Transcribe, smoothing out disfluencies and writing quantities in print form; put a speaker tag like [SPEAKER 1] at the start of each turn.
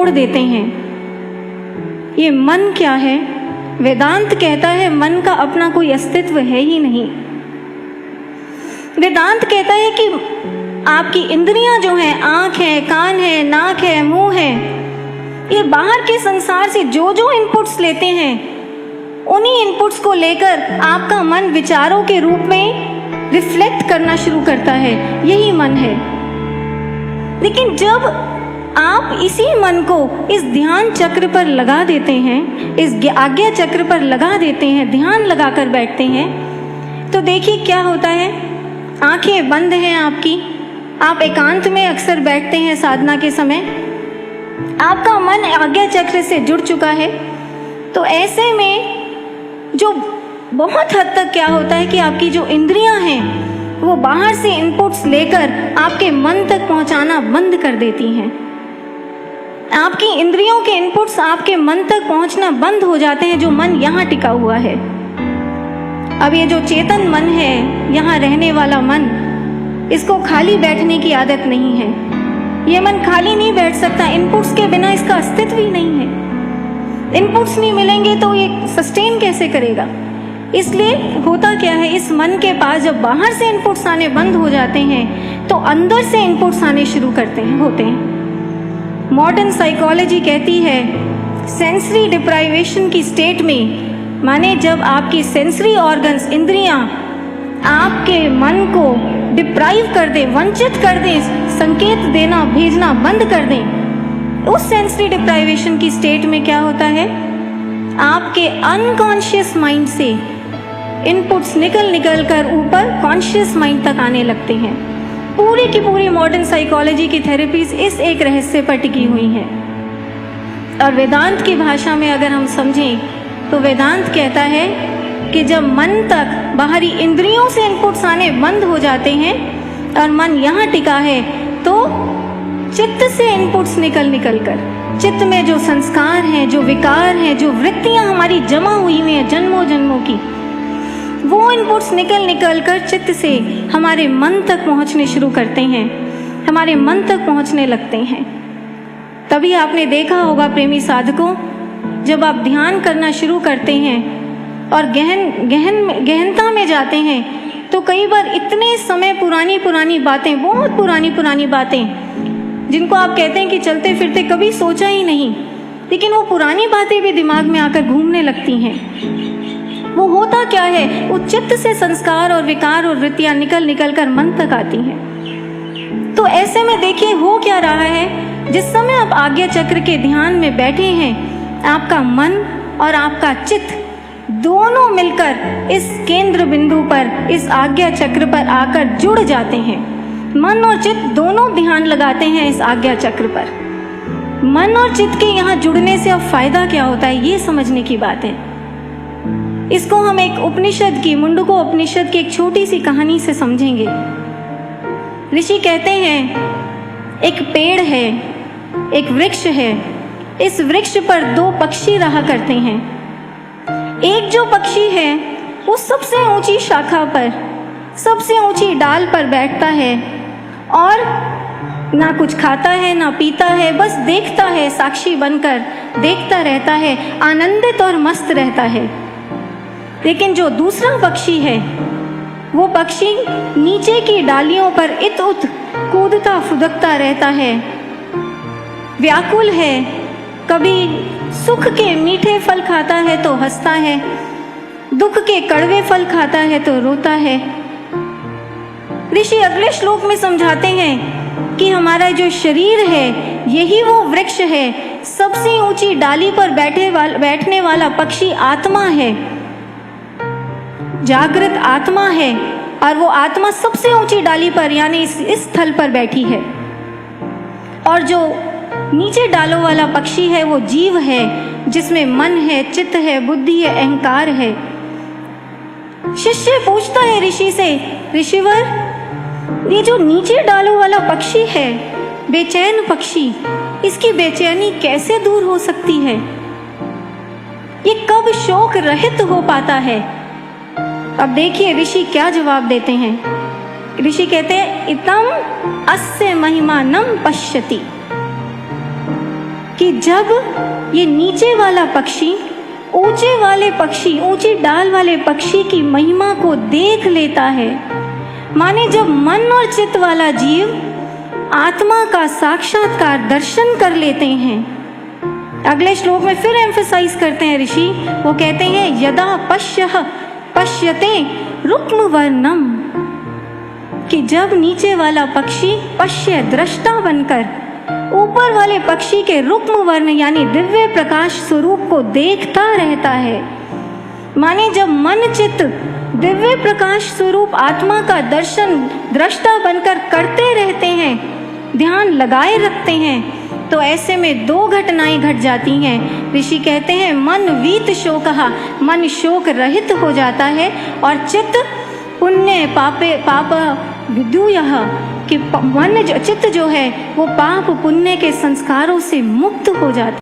[SPEAKER 1] तोड़ देते हैं। ये मन क्या है? वेदांत कहता है मन का अपना कोई अस्तित्व है ही नहीं। वेदांत कहता है कि आपकी इंद्रियां जो हैं, आँख है, कान है, नाक है, मुंह है, ये बाहर के संसार से जो जो इनपुट्स लेते हैं, उन्हीं इनपुट्स को लेकर आपका मन विचारों के रूप में रिफ्लेक्ट करना शुरू करता है। यही मन है। लेकिन जब आप इसी मन को इस ध्यान चक्र पर लगा देते हैं, इस आज्ञा चक्र पर लगा देते हैं, ध्यान लगाकर बैठते हैं, तो देखिए क्या होता है। आंखें बंद हैं आपकी, आप एकांत में अक्सर बैठते हैं साधना के समय, आपका मन आज्ञा चक्र से जुड़ चुका है। तो ऐसे में जो बहुत हद तक क्या होता है कि आपकी जो इंद्रियां हैं वो बाहर से इनपुट्स लेकर आपके मन तक पहुंचाना बंद कर देती हैं। आपकी इंद्रियों के इनपुट्स आपके मन तक पहुंचना बंद हो जाते हैं, जो मन यहाँ टिका हुआ है। अब ये जो चेतन मन है, यहाँ रहने वाला मन, इसको खाली बैठने की आदत नहीं है। ये मन खाली नहीं बैठ सकता, इनपुट्स के बिना इसका अस्तित्व ही नहीं है। इनपुट्स नहीं मिलेंगे तो ये सस्टेन कैसे करेगा? इसलिए होता क्या है, इस मन के पास जब बाहर से इनपुट्स आने बंद हो जाते हैं तो अंदर से इनपुट्स आने शुरू होते हैं। मॉडर्न साइकोलॉजी कहती है सेंसरी डिप्राइवेशन की स्टेट में, माने जब आपकी सेंसरी ऑर्गन्स, इंद्रियां आपके मन को डिप्राइव कर दें, वंचित कर दें, संकेत देना भेजना बंद कर दें, उस सेंसरी डिप्राइवेशन की स्टेट में क्या होता है, आपके अनकॉन्शियस माइंड से इनपुट्स निकल कर ऊपर कॉन्शियस माइंड तक आने लगते हैं। पूरी की पूरी मॉडर्न साइकोलॉजी की थेरेपीज इस एक रहस्य पर टिकी हुई हैं। और वेदांत की भाषा में अगर हम समझें तो वेदांत कहता है कि जब मन तक बाहरी इंद्रियों से इनपुट्स आने बंद हो जाते हैं और मन यहाँ टिका है, तो चित्त से इनपुट्स निकल कर चित्त में जो संस्कार हैं, जो विकार हैं, जो वृत्तियां हमारी जमा हुई हुई हैं जन्मों जन्मों की, वो इनपुट्स निकल कर चित्त से हमारे मन तक पहुंचने शुरू करते हैं, हमारे मन तक पहुंचने लगते हैं। तभी आपने देखा होगा प्रेमी साधकों, जब आप ध्यान करना शुरू करते हैं और गहनता में जाते हैं, तो कई बार इतने समय पुरानी बातें, बहुत पुरानी बातें, जिनको आप कहते हैं कि चलते फिरते कभी सोचा ही नहीं, लेकिन वो पुरानी बातें भी दिमाग में आकर घूमने लगती हैं। वो होता क्या है, वो चित्त से संस्कार और विकार और वृत्तियां निकल कर मन तक आती हैं। तो ऐसे में देखिए हो क्या रहा है, जिस समय आप आज्ञा चक्र के ध्यान में बैठे हैं, आपका मन और आपका चित्त दोनों मिलकर इस केंद्र बिंदु पर, इस आज्ञा चक्र पर आकर जुड़ जाते हैं। मन और चित्त दोनों ध्यान लगाते हैं इस आज्ञा चक्र पर। मन और चित्त के यहाँ जुड़ने से अब फायदा क्या होता है, ये समझने की बात है। इसको हम एक उपनिषद की, मुंडको उपनिषद की एक छोटी सी कहानी से समझेंगे। ऋषि कहते हैं एक पेड़ है, एक वृक्ष है, इस वृक्ष पर दो पक्षी रहा करते हैं। एक जो पक्षी है वो सबसे ऊंची शाखा पर, सबसे ऊंची डाल पर बैठता है और ना कुछ खाता है ना पीता है, बस देखता है, साक्षी बनकर देखता रहता है, आनंदित और मस्त रहता है। लेकिन जो दूसरा पक्षी है, वो पक्षी नीचे की डालियों पर इत उत कूदता फुदकता रहता है, व्याकुल है, कभी सुख के मीठे फल खाता है तो हंसता है, दुख के कड़वे फल खाता है तो रोता है। ऋषि अगले श्लोक में समझाते हैं कि हमारा जो शरीर है यही वो वृक्ष है, सबसे ऊंची डाली पर बैठने वाला पक्षी आत्मा है, जागृत आत्मा है, और वो आत्मा सबसे ऊंची डाली पर यानी इस स्थल पर बैठी है। और जो नीचे डालों वाला पक्षी है वो जीव है, जिसमें मन है, चित्त है, बुद्धि है, अहंकार है। शिष्य पूछता है ऋषि से, ऋषिवर ये जो नीचे डालों वाला पक्षी है, बेचैन पक्षी, इसकी बेचैनी कैसे दूर हो सकती है? ये कब शोक रहित हो पाता है? अब देखिए ऋषि क्या जवाब देते हैं। ऋषि कहते हैं इतम अस्य महिमानम पश्यति, कि जब ये नीचे वाला पक्षी ऊंचे वाले पक्षी, ऊंची डाल वाले पक्षी की महिमा को देख लेता है, माने जब मन और चित्त वाला जीव आत्मा का साक्षात्कार दर्शन कर लेते हैं। अगले श्लोक में फिर एम्फसाइज करते हैं ऋषि, वो कहते हैं यदा पश्यते रुक्म वर्णम, कि जब नीचे वाला पक्षी पश्य दृष्टा बनकर ऊपर वाले पक्षी के रुक्म वर्ण यानी दिव्य प्रकाश स्वरूप को देखता रहता है, माने जब मन चित्त दिव्य प्रकाश स्वरूप आत्मा का दर्शन दृष्टा बनकर करते रहते हैं, ध्यान लगाए रखते हैं, तो ऐसे में दो घटनाएं घट जाती हैं। ऋषि कहते हैं मन वीत शोकः, मन शोक रहित हो जाता है, और चित्त पुण्य पाप विदुयः, कि मन चित्त जो है वो पाप पुण्य के संस्कारों से मुक्त हो जाता है।